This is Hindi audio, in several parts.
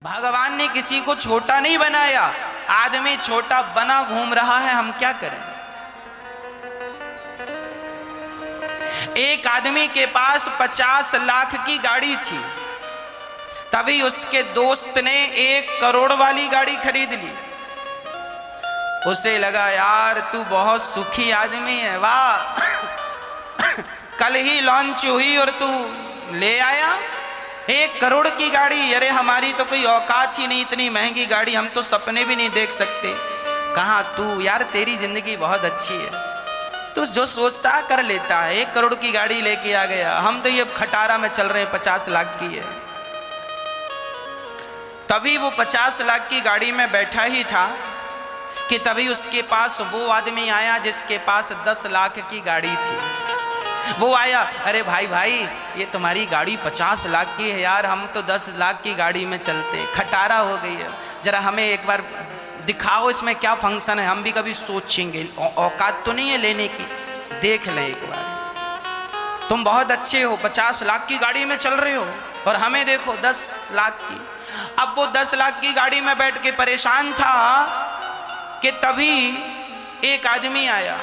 भगवान ने किसी को छोटा नहीं बनाया, आदमी छोटा बना घूम रहा है, हम क्या करें। एक आदमी के पास 50 लाख की गाड़ी थी, तभी उसके दोस्त ने 1 करोड़ वाली गाड़ी खरीद ली। उसे लगा यार तू बहुत सुखी आदमी है, वाह कल ही लॉन्च हुई और तू ले आया 1 करोड़ की गाड़ी। अरे हमारी तो कोई औकात ही नहीं, इतनी महंगी गाड़ी हम तो सपने भी नहीं देख सकते। कहाँ तू, यार तेरी जिंदगी बहुत अच्छी है, तू जो सोचता कर लेता है। 1 करोड़ की गाड़ी लेके आ गया, हम तो ये खटारा में चल रहे हैं 50 लाख की है। तभी वो 50 लाख की गाड़ी में बैठा ही था कि तभी उसके पास वो आदमी आया जिसके पास 10 लाख की गाड़ी थी। वो आया, अरे भाई भाई ये तुम्हारी गाड़ी 50 लाख की है यार, हम तो 10 लाख की गाड़ी में चलते, खटारा हो गई है, जरा हमें एक बार दिखाओ इसमें क्या फंक्शन है, हम भी कभी सोचेंगे, औकात तो नहीं है लेने की, देख लें एक बार। तुम बहुत अच्छे हो, 50 लाख की गाड़ी में चल रहे हो और हमें देखो 10 लाख की। अब वो 10 लाख की गाड़ी में बैठ के परेशान था कि तभी एक आदमी आया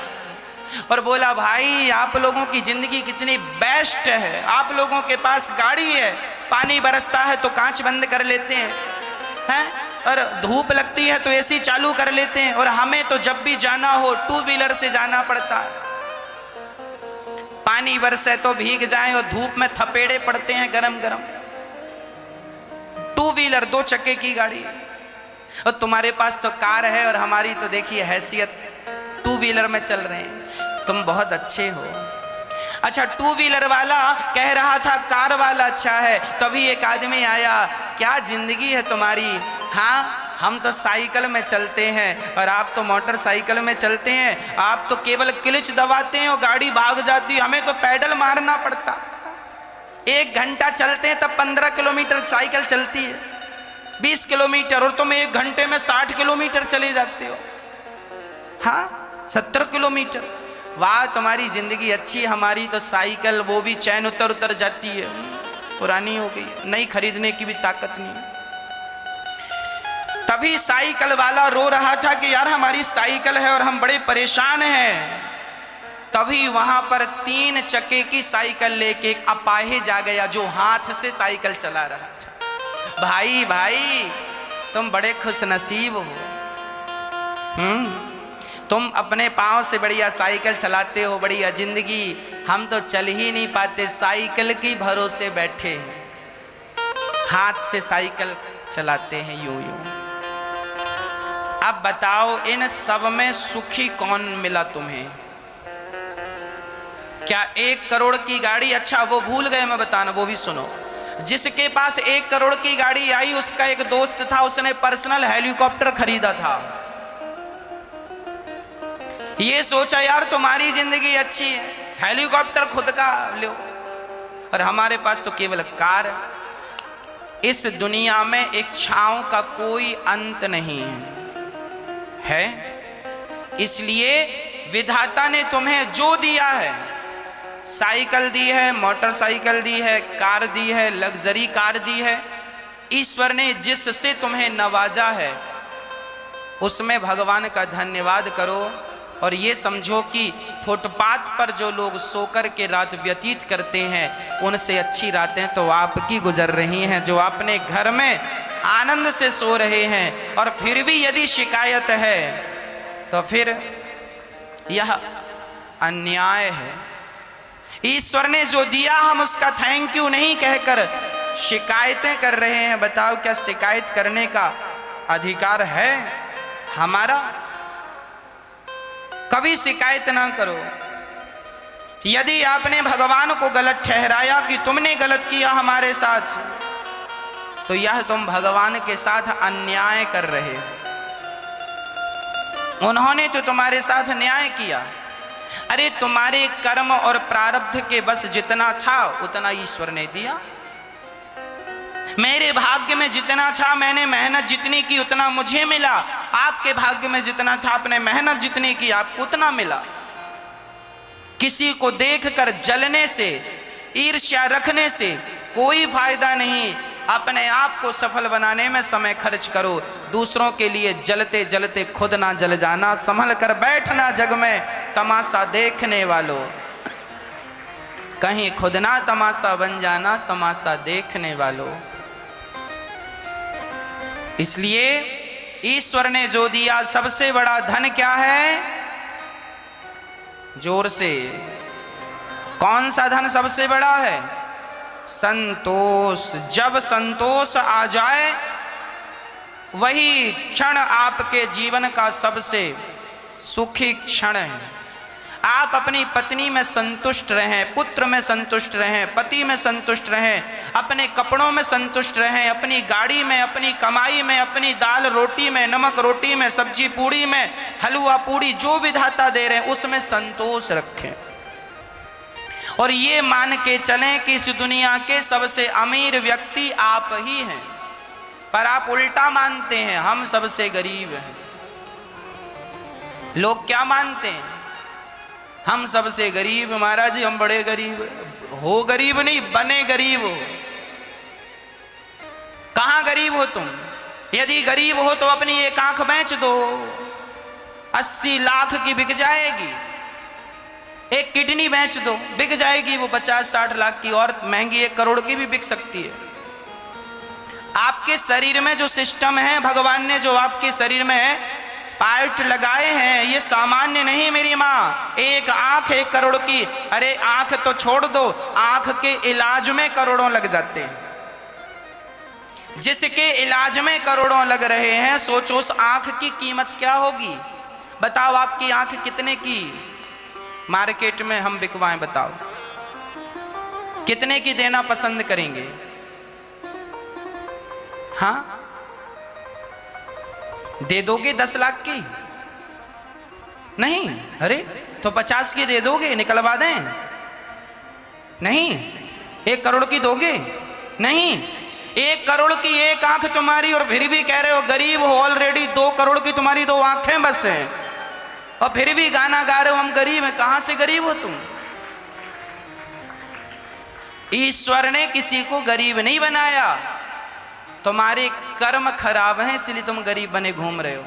और बोला, भाई आप लोगों की जिंदगी कितनी बेस्ट है, आप लोगों के पास गाड़ी है, पानी बरसता है तो कांच बंद कर लेते हैं, और धूप लगती है तो एसी चालू कर लेते हैं, और हमें तो जब भी जाना हो 2 व्हीलर से जाना पड़ता है। पानी बरसे तो भीग जाए और धूप में थपेड़े पड़ते हैं गरम गरम। 2 व्हीलर 2 चक्के की गाड़ी, और तुम्हारे पास तो कार है और हमारी तो देखिए हैसियत 2 व्हीलर में चल रहे हैं, तुम बहुत अच्छे हो। अच्छा 2 व्हीलर वाला कह रहा था कार वाला अच्छा है, तभी एक आदमी आया, क्या जिंदगी है तुम्हारी, हाँ हम तो साइकिल में चलते हैं और आप तो मोटरसाइकिल में चलते हैं, आप तो केवल क्लच दबाते हैं और गाड़ी भाग जाती है, हमें तो पैडल मारना पड़ता। 1 घंटा चलते हैं तब 15 किलोमीटर साइकिल चलती है, 20 किलोमीटर, और तुम 1 घंटे में 60 किलोमीटर चले जाते हो, हाँ 70 किलोमीटर। वाह तुम्हारी जिंदगी अच्छी है, हमारी तो साइकिल वो भी चैन उतर जाती है, पुरानी हो गई, नई खरीदने की भी ताकत नहीं। तभी साइकिल वाला रो रहा था कि यार हमारी साइकिल है और हम बड़े परेशान हैं। तभी वहां पर 3 चक्के की साइकिल लेके एक अपाहिज आ गया जो हाथ से साइकिल चला रहा था। भाई भाई तुम बड़े खुशनसीब हो, तुम अपने पांव से बढ़िया साइकिल चलाते हो, बढ़िया जिंदगी, हम तो चल ही नहीं पाते, साइकिल के भरोसे बैठे हैं, हाथ से साइकिल चलाते हैं यूं यूं। अब बताओ इन सब में सुखी कौन मिला तुम्हें? क्या 1 करोड़ की गाड़ी, अच्छा वो भूल गए मैं बताना, वो भी सुनो। जिसके पास 1 करोड़ की गाड़ी आई उसका एक दोस्त था, उसने पर्सनल हेलीकॉप्टर खरीदा था। ये सोचा यार तुम्हारी जिंदगी अच्छी है, हेलीकॉप्टर खुद का लो, और हमारे पास तो केवल कार है। इस दुनिया में इच्छाओं का कोई अंत नहीं है, इसलिए विधाता ने तुम्हें जो दिया है, साइकिल दी है, मोटरसाइकिल दी है, कार दी है, लग्जरी कार दी है, ईश्वर ने जिससे तुम्हें नवाजा है उसमें भगवान का धन्यवाद करो। और ये समझो कि फुटपाथ पर जो लोग सोकर के रात व्यतीत करते हैं उनसे अच्छी रातें तो आपकी गुजर रही हैं, जो अपने घर में आनंद से सो रहे हैं। और फिर भी यदि शिकायत है तो फिर यह अन्याय है। ईश्वर ने जो दिया हम उसका थैंक यू नहीं कहकर शिकायतें कर रहे हैं। बताओ क्या शिकायत करने का अधिकार है हमारा? कभी शिकायत ना करो। यदि आपने भगवान को गलत ठहराया कि तुमने गलत किया हमारे साथ, तो यह तुम भगवान के साथ अन्याय कर रहे हो। उन्होंने तो तुम्हारे साथ न्याय किया। अरे तुम्हारे कर्म और प्रारब्ध के बस जितना था उतना ईश्वर ने दिया। मेरे भाग्य में जितना था, मैंने मेहनत जितनी की उतना मुझे मिला। आपके भाग्य में जितना था, आपने मेहनत जितनी की आपको उतना मिला। किसी को देखकर जलने से, ईर्ष्या रखने से कोई फायदा नहीं। अपने आप को सफल बनाने में समय खर्च करो। दूसरों के लिए जलते जलते खुद ना जल जाना, संभल कर बैठना जग में तमाशा देखने वालों। कहीं खुद ना तमाशा बन जाना तमाशा देखने वालों। इसलिए ईश्वर ने जो दिया सबसे बड़ा धन क्या है? जोर से, कौन सा धन सबसे बड़ा है? संतोष। जब संतोष आ जाए वही क्षण आपके जीवन का सबसे सुखी क्षण है। आप अपनी पत्नी में संतुष्ट रहें, पुत्र में संतुष्ट रहें, पति में संतुष्ट रहें, अपने कपड़ों में संतुष्ट रहें, अपनी गाड़ी में, अपनी कमाई में, अपनी दाल रोटी में, नमक रोटी में, सब्जी पूड़ी में, हलवा पूड़ी जो विधाता दे रहे हैं उसमें संतोष रखें। और ये मान के चलें कि इस दुनिया के सबसे अमीर व्यक्ति आप ही हैं। पर आप उल्टा मानते हैं, हम सबसे गरीब हैं। लोग क्या मानते हैं? हम सबसे गरीब। महाराज जी हम बड़े गरीब हो, गरीब नहीं बने गरीब हो। कहां गरीब हो तुम? यदि गरीब हो तो अपनी एक आंख बेच दो, 80 लाख की बिक जाएगी। एक किडनी बेच दो, बिक जाएगी वो 50-60 लाख की, और महंगी 1 करोड़ की भी बिक सकती है। आपके शरीर में जो सिस्टम है, भगवान ने जो आपके शरीर में पार्ट लगाए हैं, ये सामान्य नहीं मेरी माँ। एक आंख 1 करोड़ की, अरे आंख तो छोड़ दो, आंख के इलाज में करोड़ों लग जाते हैं। जिसके इलाज में करोड़ों लग रहे हैं, सोचो उस आंख की कीमत क्या होगी। बताओ आपकी आंख कितने की मार्केट में हम बिकवाएं? बताओ कितने की देना पसंद करेंगे? हाँ, दे दोगे 10 लाख की? नहीं। अरे तो 50 की दे दोगे, निकलवा दें? नहीं। 1 करोड़ की दोगे? नहीं। 1 करोड़ की एक आंख तुम्हारी, और फिर भी कह रहे हो गरीब हो। ऑलरेडी 2 करोड़ की तुम्हारी 2 आंखें बस हैं, और फिर भी गाना गा रहे हो हम गरीब हैं। कहां से गरीब हो तुम? ईश्वर ने किसी को गरीब नहीं बनाया, तुम्हारे कर्म खराब हैं इसलिए तुम गरीब बने घूम रहे हो।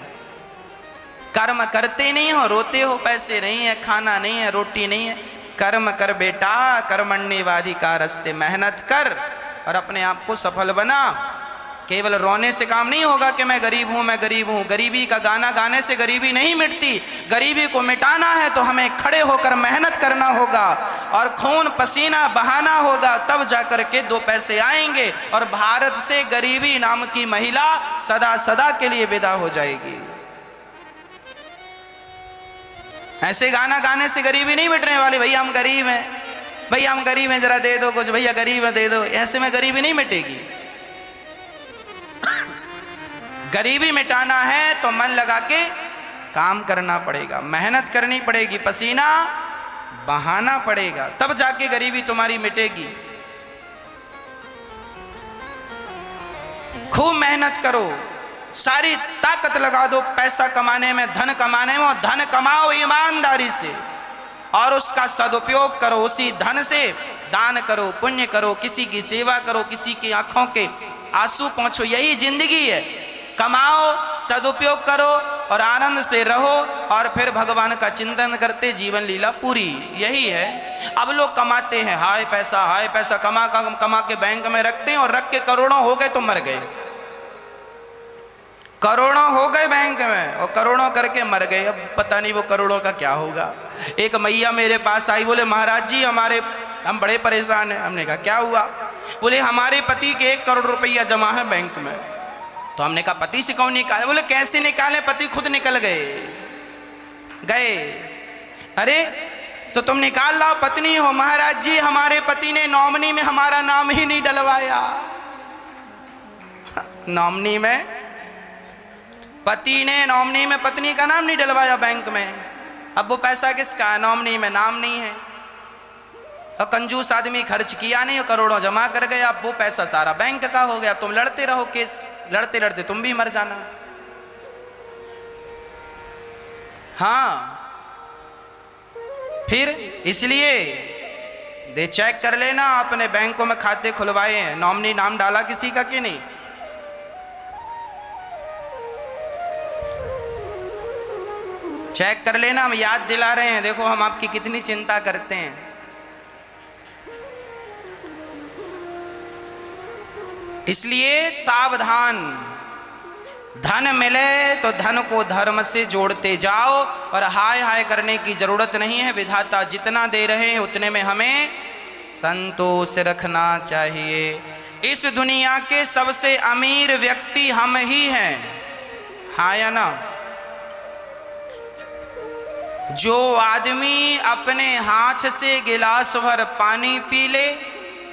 कर्म करते नहीं हो, रोते हो पैसे नहीं है, खाना नहीं है, रोटी नहीं है। कर्म कर बेटा, कर्मण्येवाधिकारस्ते, मेहनत कर और अपने आप को सफल बना। केवल रोने से काम नहीं होगा कि मैं गरीब हूं, मैं गरीब हूं। गरीबी का गाना गाने से गरीबी नहीं मिटती। गरीबी को मिटाना है तो हमें खड़े होकर मेहनत करना होगा और खून पसीना बहाना होगा, तब जाकर के 2 पैसे आएंगे और भारत से गरीबी नाम की महिला सदा सदा के लिए विदा हो जाएगी। ऐसे गाना गाने से गरीबी नहीं मिटने वाली। भैया हम गरीब हैं, भैया हम गरीब हैं, जरा दे दो कुछ, भैया गरीब है दे दो, ऐसे में गरीबी नहीं मिटेगी। गरीबी मिटाना है तो मन लगा के काम करना पड़ेगा, मेहनत करनी पड़ेगी, पसीना बहाना पड़ेगा, तब जाके गरीबी तुम्हारी मिटेगी। खूब मेहनत करो, सारी ताकत लगा दो पैसा कमाने में, धन कमाने में, और धन कमाओ ईमानदारी से और उसका सदुपयोग करो। उसी धन से दान करो, पुण्य करो, किसी की सेवा करो, किसी की आंखों के आंसू पोंछो। यही जिंदगी है। कमाओ, सदुपयोग करो और आनंद से रहो, और फिर भगवान का चिंतन करते जीवन लीला पूरी। यही है। अब लोग कमाते हैं, हाय पैसा कमा के बैंक में रखते हैं, और रख के करोड़ों हो गए तो मर गए। करोड़ों हो गए बैंक में और करोड़ों करके मर गए। अब पता नहीं वो करोड़ों का क्या होगा। एक मैया मेरे पास आई, बोले महाराज जी हम बड़े परेशान हैं। हमने कहा क्या हुआ? बोले हमारे पति के 1 करोड़ रुपया जमा है बैंक में। तो हमने कहा पति से कौन निकाले? बोले कैसे निकाले, पति खुद निकल गए। अरे तो तुम निकाल लाओ, पत्नी हो। महाराज जी हमारे पति ने नॉमिनी में हमारा नाम ही नहीं डलवाया। नॉमिनी में पति ने नॉमिनी में पत्नी का नाम नहीं डलवाया बैंक में। अब वो पैसा किसका है? नॉमिनी में नाम नहीं है, और कंजूस आदमी खर्च किया नहीं और करोड़ों जमा कर गए। अब वो पैसा सारा बैंक का हो गया। तुम लड़ते रहो केस, लड़ते लड़ते तुम भी मर जाना। हाँ, फिर इसलिए दे चेक कर लेना, अपने बैंकों में खाते खुलवाए हैं, नॉमिनी नाम डाला किसी का कि नहीं? चेक कर लेना, हम याद दिला रहे हैं, देखो हम आपकी कितनी चिंता करते हैं। इसलिए सावधान, धन मिले तो धन को धर्म से जोड़ते जाओ और हाय हाय करने की जरूरत नहीं है। विधाता जितना दे रहे हैं उतने में हमें संतोष रखना चाहिए। इस दुनिया के सबसे अमीर व्यक्ति हम ही हैं, हाँ या ना? जो आदमी अपने हाथ से गिलास भर पानी पी ले,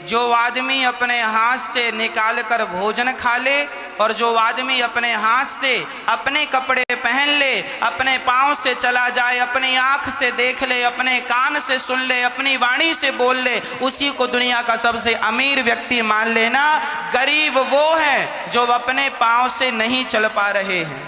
जो आदमी अपने हाथ से निकाल कर भोजन खा ले, और जो आदमी अपने हाथ से अपने कपड़े पहन ले, अपने पाँव से चला जाए, अपनी आँख से देख ले, अपने कान से सुन ले, अपनी वाणी से बोल ले, उसी को दुनिया का सबसे अमीर व्यक्ति मान लेना। गरीब वो है जो अपने पाँव से नहीं चल पा रहे हैं,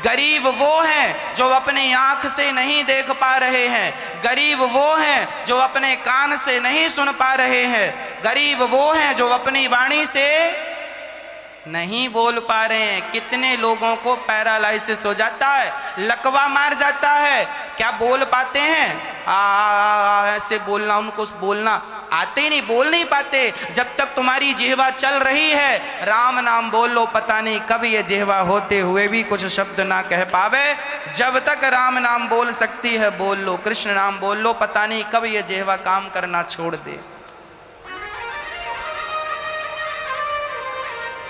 गरीब वो हैं जो अपनी आँख से नहीं देख पा रहे हैं, गरीब वो हैं जो अपने कान से नहीं सुन पा रहे हैं, गरीब वो हैं जो अपनी वाणी से नहीं बोल पा रहे हैं। कितने लोगों को पैरालाइसिस हो जाता है, लकवा मार जाता है, क्या बोल पाते हैं? ऐसे बोलना, उनको बोलना आते ही नहीं, बोल नहीं पाते। जब तक तुम्हारी जिह्वा चल रही है, राम नाम बोल लो, पता नहीं कब ये जिह्वा होते हुए भी कुछ शब्द ना कह पावे। जब तक राम नाम बोल सकती है बोल लो, कृष्ण नाम बोल लो, पता नहीं कब ये जिह्वा काम करना छोड़ दे।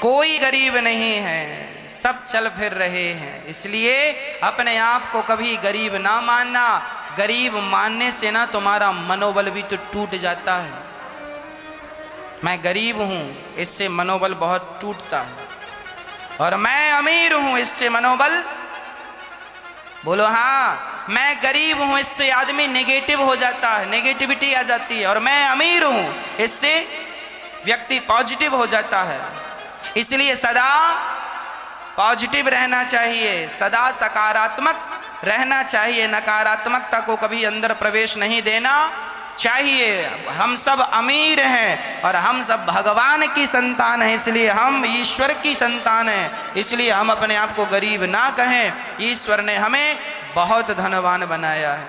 कोई गरीब नहीं है, सब चल फिर रहे हैं। इसलिए अपने आप को कभी गरीब ना मानना। गरीब मानने से ना तुम्हारा मनोबल भी तो टूट जाता है। मैं गरीब हूँ, इससे मनोबल बहुत टूटता है, और मैं अमीर हूँ, इससे मनोबल, बोलो हाँ, मैं गरीब हूँ, इससे आदमी नेगेटिव हो जाता है, नेगेटिविटी आ जाती है, और मैं अमीर हूँ, इससे व्यक्ति पॉजिटिव हो जाता है। इसलिए सदा पॉजिटिव रहना चाहिए, सदा सकारात्मक रहना चाहिए, नकारात्मकता को कभी अंदर प्रवेश नहीं देना चाहिए। हम सब अमीर हैं और हम सब भगवान की संतान हैं, इसलिए हम ईश्वर की संतान हैं, इसलिए हम अपने आप को गरीब ना कहें। ईश्वर ने हमें बहुत धनवान बनाया है।